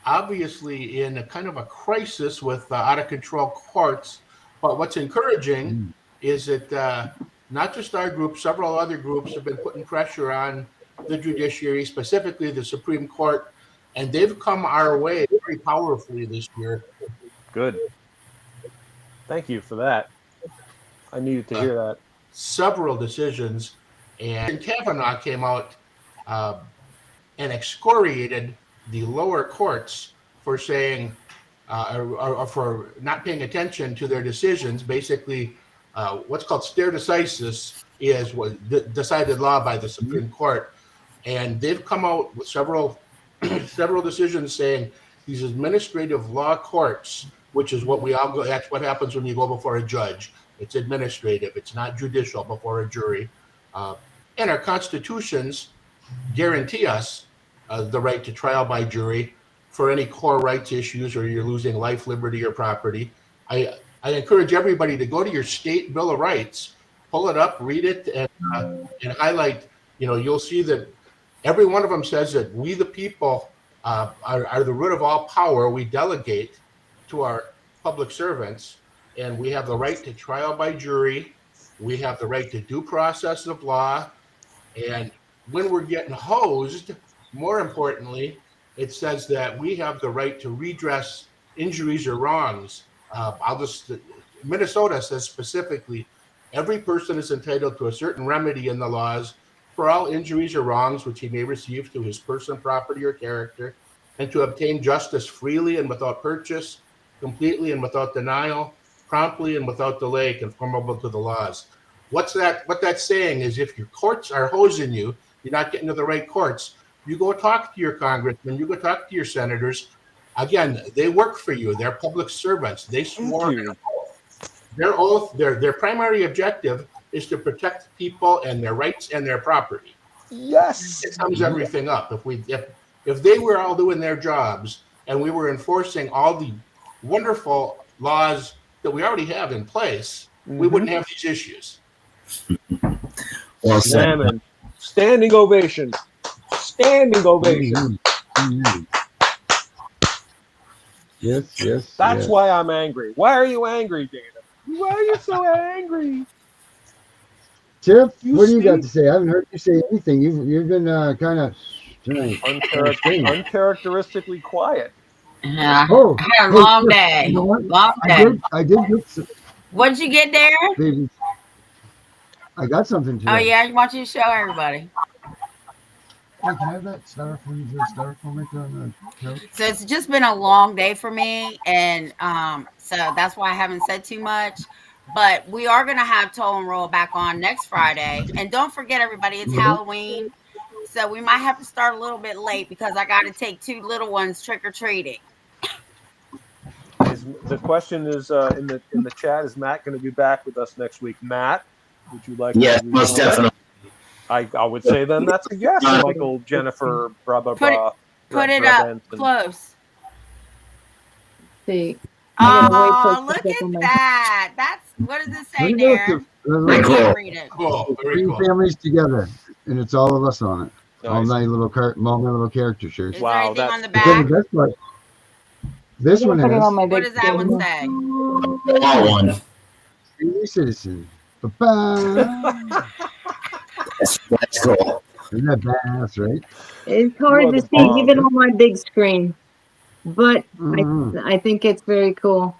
obviously in a kind of a crisis with out of control courts. But what's encouraging is that not just our group, several other groups have been putting pressure on the judiciary, specifically the Supreme Court, and they've come our way very powerfully this year. Good. Thank you for that. I needed to hear that. Several decisions, and Kavanaugh came out and excoriated the lower courts for saying or for not paying attention to their decisions. Basically, what's called stare decisis is what decided law by the Supreme Court, and they've come out with several decisions saying these administrative law courts, which is what we all go. That's what happens when you go before a judge. It's administrative. It's not judicial before a jury, and our constitutions guarantee us the right to trial by jury for any core rights issues, or you're losing life, liberty, or property. I encourage everybody to go to your state Bill of Rights, pull it up, read it, and highlight. You'll see that every one of them says that we, the people, are the root of all power. We delegate to our public servants, and we have the right to trial by jury. We have the right to due process of law, and when we're getting hosed, more importantly, it says that we have the right to redress injuries or wrongs. Minnesota says specifically, every person is entitled to a certain remedy in the laws for all injuries or wrongs which he may receive to his person, property, or character, and to obtain justice freely and without purchase, completely and without denial, promptly and without delay, conformable to the laws. What that's saying is, if your courts are hosing you, you're not getting to the right courts, you go talk to your congressmen, you go talk to your senators. Again, they work for you. They're public servants. They swore an oath their oath, their primary objective is to protect people and their rights and their property. Yes. It sums everything up. If they were all doing their jobs and we were enforcing all the wonderful laws that we already have in place, we wouldn't have these issues. Well said. Salmon. Standing ovation. Standing ovation. Yes. That's why I'm angry. Why are you angry, Dana? Why are you so angry? Tiff, what do you got to say? I haven't heard you say anything. You've been kind of uncharacteristically quiet. Yeah. Oh, I had a long Tiff, day. You know what? Long day. I did get some, What'd you get there? baby. I got something today. Oh yeah, I want you to show everybody. Hey, can I have that styrofoam right there on the couch? So it's just been a long day for me, and so that's why I haven't said too much. But we are going to have Toll and Roll back on next Friday, and don't forget, everybody, it's Halloween, so we might have to start a little bit late because I got to take 2 little ones trick or treating. The question is in the chat: is Matt going to be back with us next week? Matt, would you like? Yes, most definitely. I would say then that's a yes. Michael, Jennifer, blah blah blah. Put it up close. See. Oh, look at that! That's what does it say there? I can't read it. Cool. Very cool. Families together, and it's all of us on it. Nice. All my little character shirts. Is there anything on the But back? then the best part, this one has. What does that one say? All one. Senior citizen. Ba-ba. That's cool. Isn't that badass, right? It's hard to see even on my big screen, but I think it's very cool.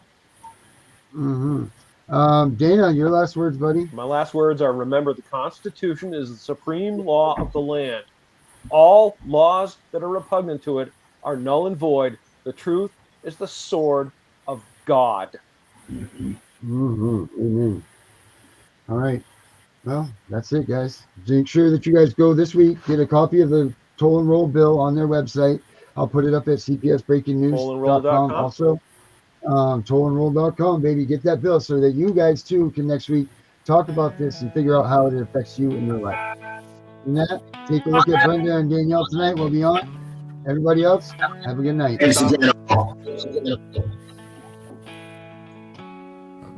Dana, your last words, buddy. My last words are: remember, the Constitution is the supreme law of the land. All laws that are repugnant to it are null and void. The truth is the sword of God. Amen. All right. Well, that's it, guys. Make sure that you guys go this week, get a copy of the Toll and Roll bill on their website. I'll put it up at cpsbreakingnews.com also. Tollandroll.com, baby. Get that bill so that you guys too can next week talk about this and figure out how it affects you in your life. And that, take a look at Brenda and Danielle tonight. We'll be on. Everybody else, have a good night. Thanks again.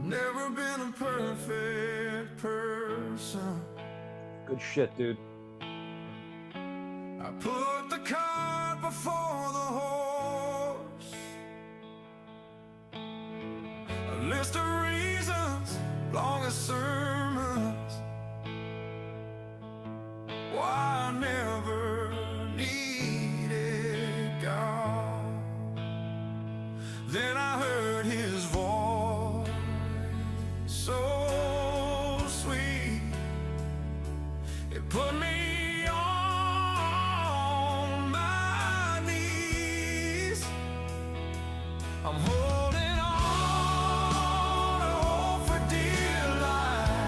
Never been a perfect person. Good shit, dude. I put the cart before the horse. A list of reasons, long as sermons, why I never needed God. Then I heard his voice, so sweet, it put me on my knees. I'm holding on to hope for dear life,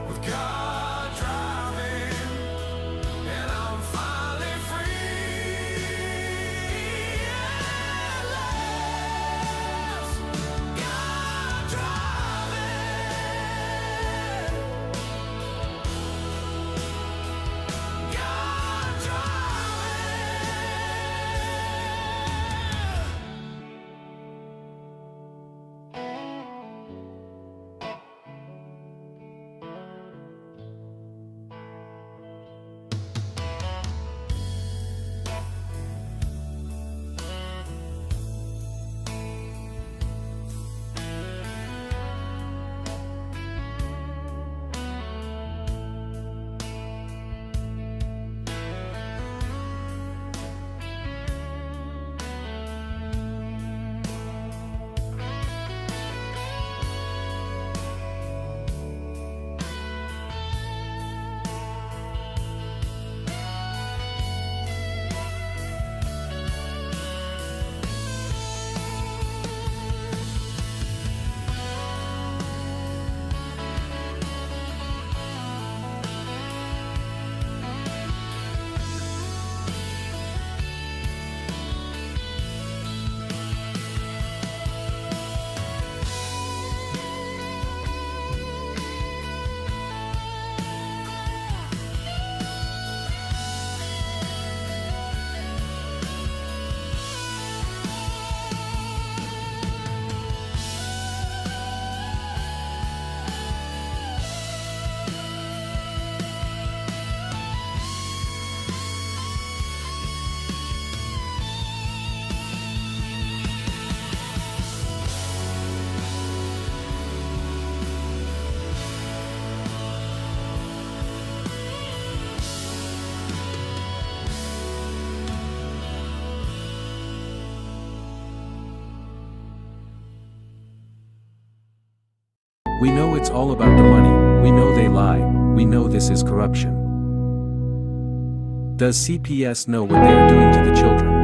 with God driving, and I'm finally free at last. God driving, We know it's all about the money, we know they lie, we know this is corruption. Does CPS know what they are doing to the children?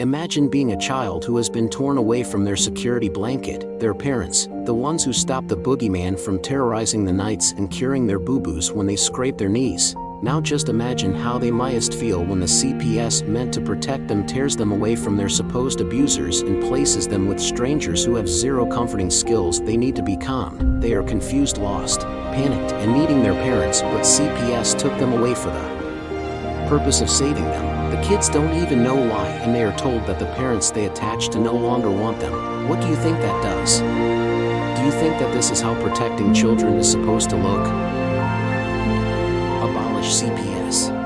Imagine being a child who has been torn away from their security blanket, their parents, the ones who stopped the boogeyman from terrorizing the nights and curing their boo-boos when they scrape their knees. Now just imagine how they mightest feel when the CPS meant to protect them tears them away from their supposed abusers and places them with strangers who have zero comforting skills. They need to be calm. They are confused, lost, panicked, and needing their parents, but CPS took them away for the purpose of saving them. The kids don't even know why, and they are told that the parents they attach to no longer want them. What do you think that does? Do you think that this is how protecting children is supposed to look? Abolish CPS.